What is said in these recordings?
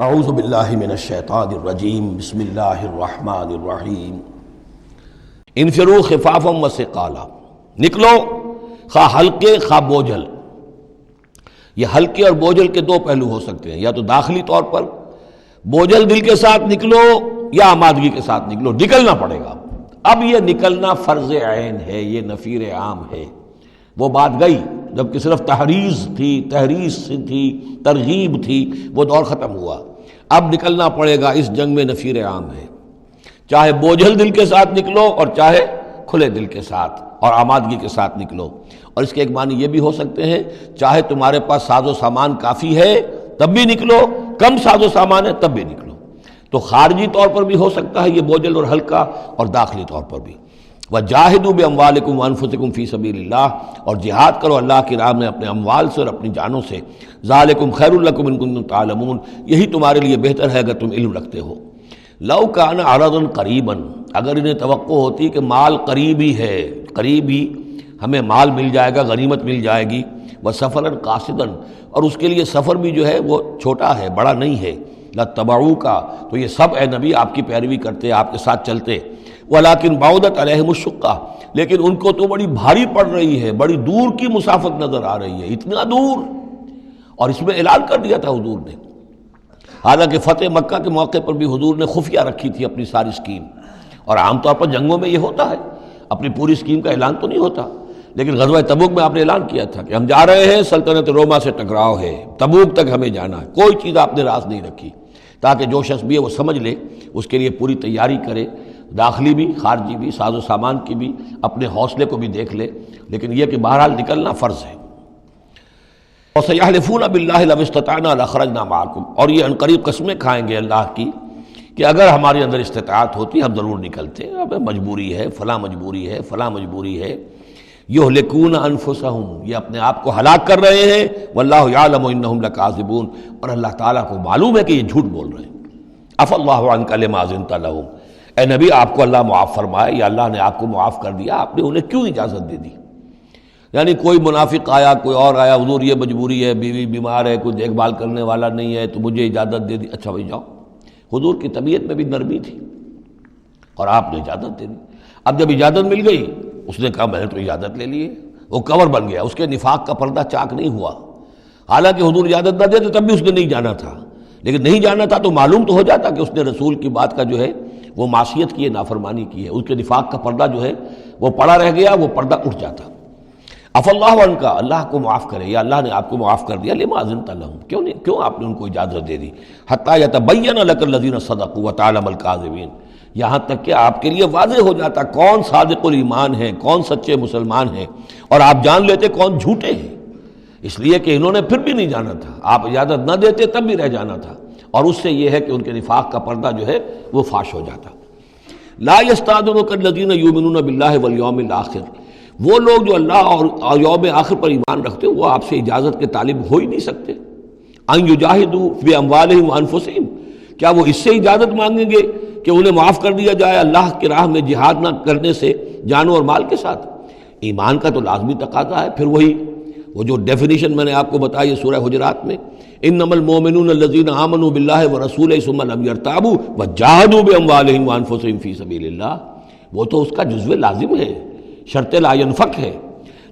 اعوذ باللہ من الشیطان الرجیم بسم اللہ الرحمن الرحیم انفروا خفافا وثقالا، نکلو خواہ ہلکے خواہ بوجھل۔ یہ ہلکے اور بوجھل کے دو پہلو ہو سکتے ہیں، یا تو داخلی طور پر بوجھل دل کے ساتھ نکلو یا آمادگی کے ساتھ نکلو، نکلنا پڑے گا۔ اب یہ نکلنا فرض عین ہے، یہ نفیر عام ہے۔ وہ بات گئی جب کہ صرف تحریض تھی، ترغیب تھی، وہ دور ختم ہوا۔ اب نکلنا پڑے گا، اس جنگ میں نفیر عام ہے، چاہے بوجھل دل کے ساتھ نکلو اور چاہے کھلے دل کے ساتھ اور آمادگی کے ساتھ نکلو۔ اور اس کے ایک معنی یہ بھی ہو سکتے ہیں، چاہے تمہارے پاس ساز و سامان کافی ہے تب بھی نکلو، کم ساز و سامان ہے تب بھی نکلو۔ تو خارجی طور پر بھی ہو سکتا ہے یہ بوجھل اور ہلکا، اور داخلی طور پر بھی۔ وَجَاهِدُوا بِأَمْوَالِكُمْ وَأَنفُسِكُمْ فِي سَبِيلِ اللَّهِ، اور جہاد کرو اللہ کی راہ میں اپنے اموال سے اور اپنی جانوں سے۔ ذَلِكُمْ خَيْرٌ لَكُمْ إِن كُنتُمْ تَعْلَمُونَ، یہی تمہارے لیے بہتر ہے اگر تم علم رکھتے ہو۔ لَوْ كَانَ عَرَضًا قَرِيبًا، اگر انہیں توقع ہوتی کہ مال قریب ہی ہے، قریب ہی ہمیں مال مل جائے گا، غنیمت مل جائے گی، وَسَفَرًا قَاصِدًا، اور اس کے لیے سفر بھی جو ہے وہ چھوٹا ہے، بڑا نہیں ہے، لَاتَّبَعُوكَ، تو یہ سب اے نبی آپ کی پیروی کرتے، آپ کے ساتھ چلتے۔ وَلَٰكِن بَعُدَتْ عَلَيْهِمُ الشُّقَّةُ، لیکن ان کو تو بڑی بھاری پڑ رہی ہے، بڑی دور کی مسافت نظر آ رہی ہے، اتنا دور۔ اور اس میں اعلان کر دیا تھا حضور نے، حالانکہ فتح مکہ کے موقع پر بھی حضور نے خفیہ رکھی تھی اپنی ساری سکیم، اور عام طور پر جنگوں میں یہ ہوتا ہے، اپنی پوری سکیم کا اعلان تو نہیں ہوتا، لیکن غزوہ تبوک میں آپ نے اعلان کیا تھا کہ ہم جا رہے ہیں، سلطنت روما سے ٹکراؤ ہے، تبوک تک ہمیں جانا ہے، کوئی چیز آپ نے راز نہیں رکھی، تاکہ جو شخص بھی ہے وہ سمجھ لے، اس کے لیے پوری تیاری کرے، داخلی بھی خارجی بھی، ساز و سامان کی بھی، اپنے حوصلے کو بھی دیکھ لے، لیکن یہ کہ بہرحال نکلنا فرض ہے۔ وَسَيَحْلِفُونَ بِاللَّهِ لَوِ اسْتَطَعْنَا لَخَرَجْنَا مَعَكُمْ، اور یہ عنقریب قسمیں کھائیں گے اللہ کی کہ اگر ہمارے اندر استطاعت ہوتی ہم ضرور نکلتے، اب مجبوری ہے، فلاں مجبوری ہے، فلاں مجبوری ہے۔ یہلکون انفسہم، یہ اپنے آپ کو ہلاک کر رہے ہیں، واللہ یعلم انہم لکاذبون، اور اللہ تعالیٰ کو معلوم ہے کہ یہ جھوٹ بول رہے ہیں۔ عفا اللہ عنک لما اذنت لہم، اے نبی آپ کو اللہ معاف فرمائے، یا اللہ نے آپ کو معاف کر دیا، آپ نے انہیں کیوں اجازت دے دی؟ یعنی کوئی منافق آیا، کوئی اور آیا، حضور یہ مجبوری ہے، بیوی بیمار ہے، کوئی دیکھ بھال کرنے والا نہیں ہے، تو مجھے اجازت دے دی، اچھا بھائی جاؤ۔ حضور کی طبیعت میں بھی نرمی تھی اور آپ نے اجازت دے دی۔ اب جب اجازت مل گئی، اس نے کہا میں نے تو اجازت لے لی ہے، وہ کور بن گیا، اس کے نفاق کا پردہ چاک نہیں ہوا۔ حالانکہ حضور اجازت نہ دیتے تب بھی اس نے نہیں جانا تھا، لیکن نہیں جانا تھا تو معلوم تو ہو جاتا کہ اس نے رسول کی بات کا جو ہے وہ معصیت کی ہے، نافرمانی کی ہے، اس کے نفاق کا پردہ جو ہے وہ پڑا رہ گیا، وہ پردہ اٹھ جاتا۔ عفا اللہ عنک، اللہ کو معاف کرے، یا اللہ نے آپ کو معاف کر دیا، لما اذنت لہم، کیوں آپ نے ان کو اجازت دے دی؟ حتی یتبین لک الذین صدقوا وتعلم الکاذبین، یہاں تک کہ آپ کے لیے واضح ہو جاتا کون صادق الایمان ہے، کون سچے مسلمان ہیں، اور آپ جان لیتے کون جھوٹے ہیں۔ اس لیے کہ انہوں نے پھر بھی نہیں جانا تھا، آپ اجازت نہ دیتے تب بھی رہ جانا تھا، اور اس سے یہ ہے کہ ان کے نفاق کا پردہ جو ہے وہ فاش ہو جاتا۔ لا یستأذنک الذین یؤمنون باللہ والیوم الآخر، وہ لوگ جو اللہ اور یوم آخر پر ایمان رکھتے ہیں وہ آپ سے اجازت کے طالب ہو ہی نہیں سکتے۔ ان یجاہدوا باموالہم وانفسہم، کیا وہ اس سے اجازت مانگیں گے کہ انہیں معاف کر دیا جائے اللہ کی راہ میں جہاد نہ کرنے سے جانوں اور مال کے ساتھ؟ ایمان کا تو لازمی تقاضا ہے۔ پھر وہی وہ جو ڈیفینیشن میں نے آپ کو بتائی ہے سورہ حجرات میں، انما المؤمنون الذین آمنوا باللہ ورسولہ ثم لم یرتابوا وجاہدوا باموالہم وانفسہم فی سبیل اللہ، وہ تو اس کا جزو لازم ہے، شرط لا ینفک ہے۔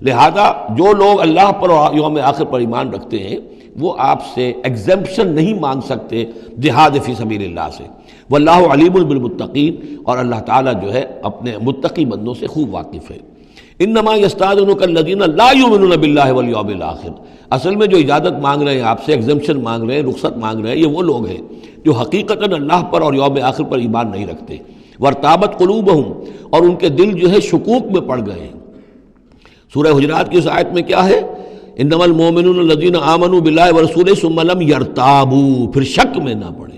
لہذا جو لوگ اللہ پر اور یوم آخر پر ایمان رکھتے ہیں وہ آپ سے ایگزمپشن نہیں مانگ سکتے جہاد فی سبیل اللہ سے۔ واللہ علیم بالمتقین، اور اللہ تعالیٰ جو ہے اپنے متقی بندوں سے خوب واقف ہے۔ انما یستأذنک الذین لا یؤمنون باللہ والیوم الآخر، اصل میں جو اجازت مانگ رہے ہیں آپ سے، ایگزمپشن مانگ رہے ہیں، رخصت مانگ رہے ہیں، یہ وہ لوگ ہیں جو حقیقتاً اللہ پر اور یوم آخر پر ایمان نہیں رکھتے۔ وارتابت قلوبہم، اور ان کے دل جو ہے شکوک میں پڑ گئے ہیں۔ سورہ حجرات کی اس آیت میں کیا ہے؟ انما المؤمنون الذین آمنوا باللہ ورسولہ ثم لم یرتابوا، پھر شک میں نہ پڑے۔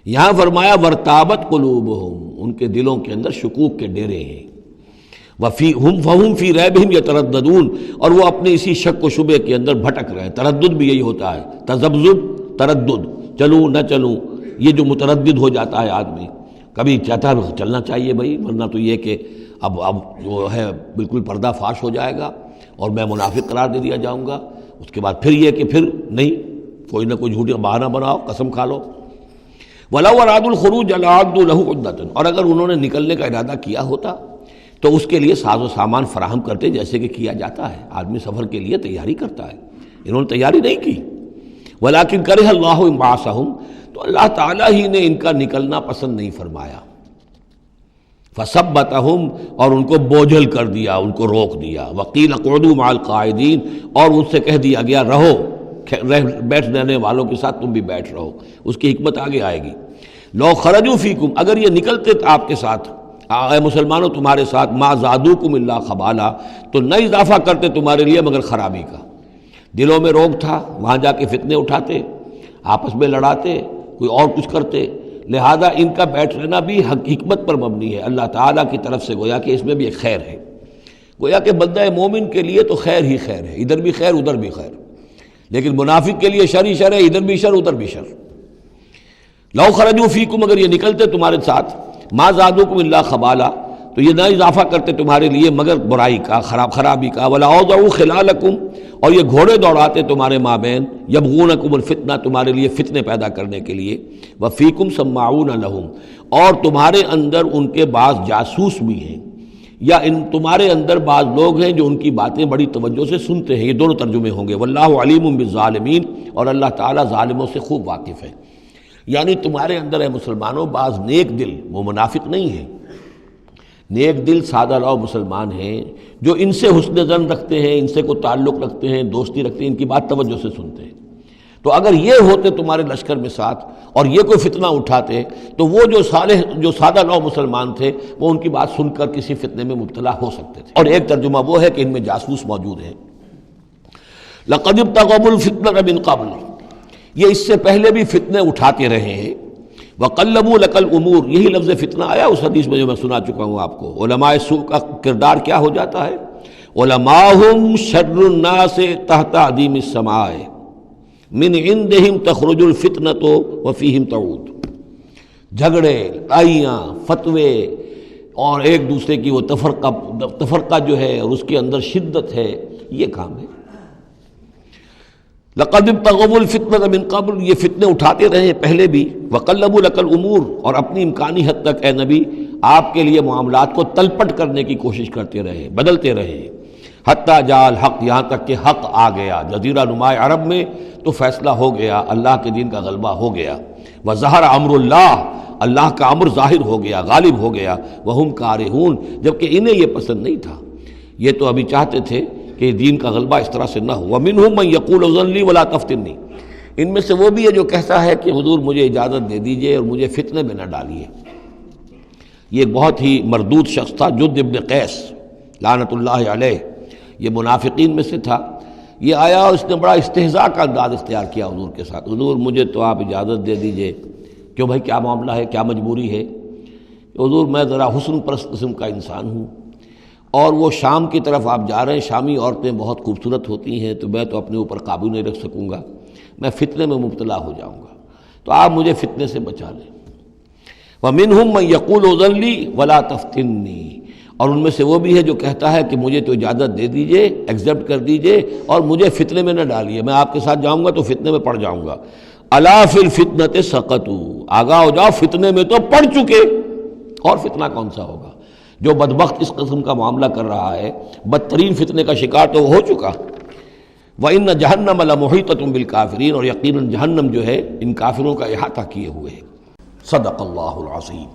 یہاں فرمایا وارتابت قلوبہم، ان کے دلوں کے اندر شکوک کے ڈیرے ہیں۔ فَهُمْ فِي رَيْبِهِمْ يَتَرَدَّدُونَ، اور وہ اپنے اسی شک و شبے کے اندر بھٹک رہے ہیں۔ تردد بھی یہی ہوتا ہے، تذبذب، تردد، چلوں نہ چلوں، یہ جو متردد ہو جاتا ہے آدمی، کبھی چاہتا ہے چلنا چاہیے بھائی، ورنہ تو یہ کہ اب جو ہے بالکل پردہ فاش ہو جائے گا اور میں منافق قرار دے دیا جاؤں گا، اس کے بعد پھر یہ کہ پھر نہیں، کوئی نہ کوئی جھوٹی بہانہ بناؤ، قسم کھا لو۔ وَلَوْ أَرَادُوا الْخُرُوجَ لَأَعَدُّوا لَهُ عُدَّةً، اور اگر انہوں نے نکلنے کا ارادہ کیا ہوتا تو اس کے لیے ساز و سامان فراہم کرتے، جیسے کہ کیا جاتا ہے، آدمی سفر کے لیے تیاری کرتا ہے، انہوں نے تیاری نہیں کی۔ وَلَٰكِن كَرِهَ اللَّهُ انبعاثَهُم، تو اللہ تعالیٰ ہی نے ان کا نکلنا پسند نہیں فرمایا۔ فَثَبَّتَهُمْ، اور ان کو بوجھل کر دیا، ان کو روک دیا۔ وَقِيلَ اقْعُدُوا مَعَ الْقَاعِدِينَ، اور ان سے کہہ دیا گیا رہو، بیٹھ رہنے والوں کے ساتھ تم بھی بیٹھ رہو۔ اس کی حکمت آگے آئے گی۔ لو خرجوا فیکم، اگر یہ نکلتے آپ کے ساتھ، اے مسلمانوں تمہارے ساتھ، ما زادوکم الا خبالا، تو نہ اضافہ کرتے تمہارے لیے مگر خرابی کا۔ دلوں میں روگ تھا، وہاں جا کے فتنے اٹھاتے، آپس میں لڑاتے، کوئی اور کچھ کرتے، لہذا ان کا بیٹھ رہنا بھی حکمت پر مبنی ہے، اللہ تعالیٰ کی طرف سے، گویا کہ اس میں بھی ایک خیر ہے، گویا کہ بندہ مومن کے لیے تو خیر ہی خیر ہے، ادھر بھی خیر ادھر بھی خیر، لیکن منافق کے لیے شر ہی شر ہے، ادھر بھی شر ادھر بھی شر۔ لو خرجوا فیکم، اگر یہ نکلتے تمہارے ساتھ، ما زادوکم الا خبالا، تو یہ نہ اضافہ کرتے تمہارے لیے مگر برائی کا، خرابی کا۔ ولا اوضعوا خلالکم، اور یہ گھوڑے دوڑاتے تمہارے مابین، یبغونکم الفتنہ، تمہارے لیے فتنے پیدا کرنے کے لیے۔ وفیکم سماعون لہم، اور تمہارے اندر ان کے بعض جاسوس بھی ہیں، یا تمہارے اندر بعض لوگ ہیں جو ان کی باتیں بڑی توجہ سے سنتے ہیں۔ یہ دونوں ترجمے ہوں گے۔ واللہ علیم بالظالمین، اور اللہ تعالیٰ ظالموں سے خوب واقف ہے۔ یعنی تمہارے اندر ہے مسلمانوں بعض نیک دل، وہ منافق نہیں ہیں، نیک دل سادہ لو مسلمان ہیں جو ان سے حسن ظن رکھتے ہیں، ان سے کوئی تعلق رکھتے ہیں، دوستی رکھتے ہیں، ان کی بات توجہ سے سنتے ہیں۔ تو اگر یہ ہوتے تمہارے لشکر میں ساتھ اور یہ کوئی فتنہ اٹھاتے تو وہ جو سادہ لو مسلمان تھے وہ ان کی بات سن کر کسی فتنے میں مبتلا ہو سکتے تھے۔ اور ایک ترجمہ وہ ہے کہ ان میں جاسوس موجود ہیں۔ لقد ابتغوا الفتنة من قبل، یہ اس سے پہلے بھی فتنے اٹھاتے رہے ہیں۔ وقلبوا لك الامور، یہی لفظ فتنہ آیا اس حدیث میں جو میں سنا چکا ہوں آپ کو۔ علماء سوء کا کردار کیا ہو جاتا ہے؟ علماءہم شر الناس تحت عدیم السماء، من عندہم تخرج الفتنۃ وفیہم تعود۔ جھگڑے، لڑائیاں، فتوے، اور ایک دوسرے کی وہ تفرقہ جو ہے اور اس کے اندر شدت ہے، یہ کام ہے۔ لقد ابتغوا الفتنة من قبل، یہ فتنے اٹھاتے رہے پہلے بھی۔ وقلبوا لك الامور، اور اپنی امکانی حد تک اے نبی آپ کے لیے معاملات کو تلپٹ کرنے کی کوشش کرتے رہے، بدلتے رہے۔ حتی جاء الحق، یہاں تک کہ حق آ گیا جزیرہ نماء عرب میں، تو فیصلہ ہو گیا، اللہ کے دین کا غلبہ ہو گیا۔ وظہر امر اللہ، اللہ کا امر ظاہر ہو گیا، غالب ہو گیا۔ وہم کارہون، جبکہ انہیں یہ پسند نہیں تھا، یہ تو ابھی چاہتے تھے کہ دین کا غلبہ اس طرح سے نہ ہو۔ ومنہم من یقول اذن لی ولا تفتنی، ان میں سے وہ بھی ہے جو کہتا ہے کہ حضور مجھے اجازت دے دیجئے اور مجھے فتنے میں نہ ڈالیے۔ یہ ایک بہت ہی مردود شخص تھا، جد ابن قیس لعنت اللہ علیہ، یہ منافقین میں سے تھا۔ یہ آیا اور اس نے بڑا استہزاء کا انداز اختیار کیا حضور کے ساتھ، حضور مجھے تو آپ اجازت دے دیجئے۔ کیوں بھائی، کیا معاملہ ہے، کیا مجبوری ہے؟ حضور میں ذرا حسن پرست قسم کا انسان ہوں، اور وہ شام کی طرف آپ جا رہے ہیں، شامی عورتیں بہت خوبصورت ہوتی ہیں، تو میں تو اپنے اوپر قابو نہیں رکھ سکوں گا، میں فتنے میں مبتلا ہو جاؤں گا، تو آپ مجھے فتنے سے بچا لیں۔ وَمِنْهُمْ مَنْ يَقُولُ اذن لِّي وَلَا تَفْتِنِّي، اور ان میں سے وہ بھی ہے جو کہتا ہے کہ مجھے تو اجازت دے دیجئے، ایکسیپٹ کر دیجئے، اور مجھے فتنے میں نہ ڈالیے، میں آپ کے ساتھ جاؤں گا تو فتنے میں پڑ جاؤں گا۔ أَلَا فِي الْفِتْنَةِ سَقَطُوا، آگاہ ہو جاؤ، فتنے میں تو پڑ چکے، اور فتنہ کون سا ہوگا؟ جو بدبخت اس قسم کا معاملہ کر رہا ہے، بدترین فتنے کا شکار تو ہو چکا۔ وَإِنَّ جَهَنَّمَ لَمُحِيطَةٌ بِالْكَافِرِينَ، اور یقیناً جہنم جو ہے ان کافروں کا احاطہ کیے ہوئے ہے۔ صدق اللہ العظیم۔